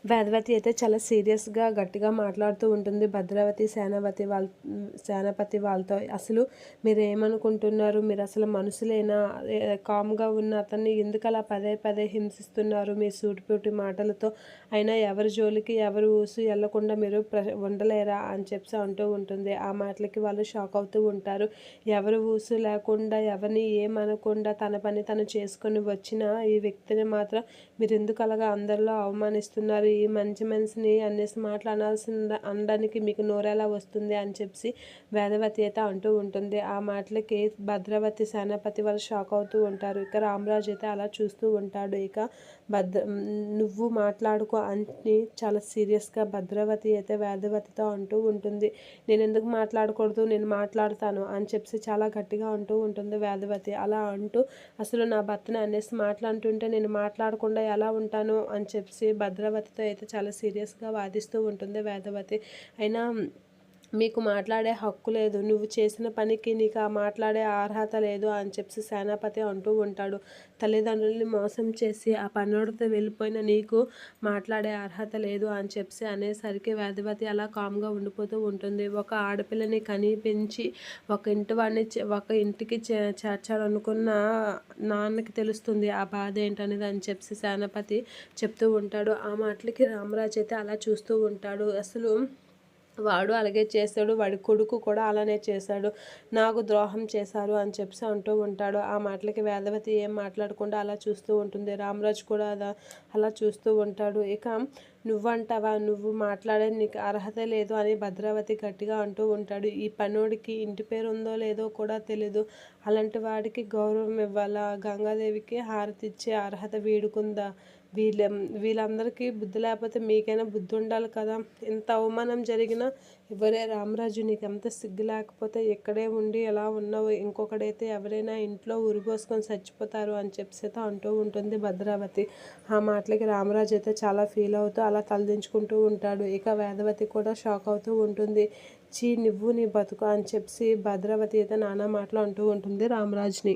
వేదవతి అయితే చాలా సీరియస్గా గట్టిగా మాట్లాడుతూ ఉంటుంది భద్రావతి సేనాపతి వాళ్ళతో. అసలు మీరు ఏమనుకుంటున్నారు? మీరు అసలు మనుషులేనా? కామ్గా ఉన్న అతన్ని ఎందుకు అలా పదే పదే హింసిస్తున్నారు మీ సూటిపోటి మాటలతో? అయినా ఎవరి జోలికి ఎవరు ఊసు వెళ్లకుండా మీరు ఉండలేరా అని చెప్పి అంటూ ఉంటుంది. ఆ మాటలకి వాళ్ళు షాక్ అవుతూ ఉంటారు. ఎవరు ఊసు లేకుండా ఎవరిని ఏమనకుండా తన పని తను చేసుకొని వచ్చిన ఈ వ్యక్తిని మాత్రం మీరు ఎందుకు అలాగా అందరిలో అవమానిస్తున్నారు? ఈ మంచి మనిషిని అనేసి మాటలు అనడానికి మీకు నోరెలా వస్తుంది అని చెప్పి వేదవతి అయితే అంటూ ఉంటుంది. ఆ మాటలకి భద్రావతి సేనాపతి వాళ్ళు షాక్ అవుతూ ఉంటారు. ఇక రామరాజు అయితే అలా చూస్తూ ఉంటాడు. ఇక నువ్వు మాట్లాడుకో అని చాలా సీరియస్గా భద్రావతి అయితే వేదవతితో అంటూ ఉంటుంది. నేను ఎందుకు మాట్లాడకూడదు? నేను మాట్లాడతాను అని చెప్పి చాలా గట్టిగా అంటూ ఉంటుంది వేదవతి. అలా అంటూ అసలు నా భర్తని అనేసి మాట్లాడుతుంటే నేను మాట్లాడకుండా ఎలా ఉంటాను అని చెప్పి భద్రావతితో అయితే చాలా సీరియస్గా వాదిస్తూ ఉంటుంది వేదవతి. అయినా మీకు మాట్లాడే హక్కు లేదు, నువ్వు చేసిన పనికి నీకు ఆ మాట్లాడే అర్హత లేదు అని చెప్పి సేనాపతి అంటూ ఉంటాడు. తల్లిదండ్రుల్ని మోసం చేసి ఆ పనుడితో వెళ్ళిపోయిన నీకు మాట్లాడే అర్హత లేదు అని చెప్పి అనేసరికి వేదవతి అలా కామ్గా ఉండిపోతూ ఉంటుంది. ఒక ఆడపిల్లని కని పెంచి ఒక ఇంటికి చేర్చాలనుకున్న నాన్నకి తెలుస్తుంది ఆ బాధ ఏంటనేది అని చెప్పి సేనాపతి చెప్తూ ఉంటాడు. ఆ మాటలకి రామరాజు అయితే అలా చూస్తూ ఉంటాడు. అసలు వాడు అలాగే చేశాడు, వాడి కొడుకు కూడా అలానే చేశాడు, నాకు ద్రోహం చేశారు అని చెప్పి అంటూ ఉంటాడు. ఆ మాటలకి వేదవతి ఏం మాట్లాడకుండా అలా చూస్తూ ఉంటుంది. రామరాజు కూడా అలా చూస్తూ ఉంటాడు. ఇక నువ్వంటావా, నువ్వు మాట్లాడే నీకు అర్హత లేదు అని భద్రావతి గట్టిగా అంటూ ఉంటాడు. ఈ పనోడికి ఇంటి పేరు ఉందో లేదో కూడా తెలీదు, అలాంటి వాడికి గౌరవం ఇవ్వాలా? గంగాదేవికి హారతి ఇచ్చే అర్హత వీడుకుందా? వీళ్ళందరికీ బుద్ధి లేకపోతే మీకైనా బుద్ధి ఉండాలి కదా. ఇంత అవమానం జరిగినా ఎవరే రామరాజు, నీకు ఎంత సిగ్గు లేకపోతే ఇక్కడే ఉండి ఎలా ఉన్నావు? ఇంకొకడైతే ఎవరైనా ఇంట్లో ఉరిపోసుకొని చచ్చిపోతారు అని చెప్పి అంటూ ఉంటుంది భద్రావతి. ఆ మాటలకి రామరాజు అయితే చాలా ఫీల్ అవుతూ అలా తలదించుకుంటూ ఉంటాడు. ఇక వేదవతి కూడా షాక్ అవుతూ ఉంటుంది. చీ, నువ్వు నీ బతుకు అని చెప్పి భద్రావతి అయితే నానా మాటలు అంటూ ఉంటుంది రామరాజుని.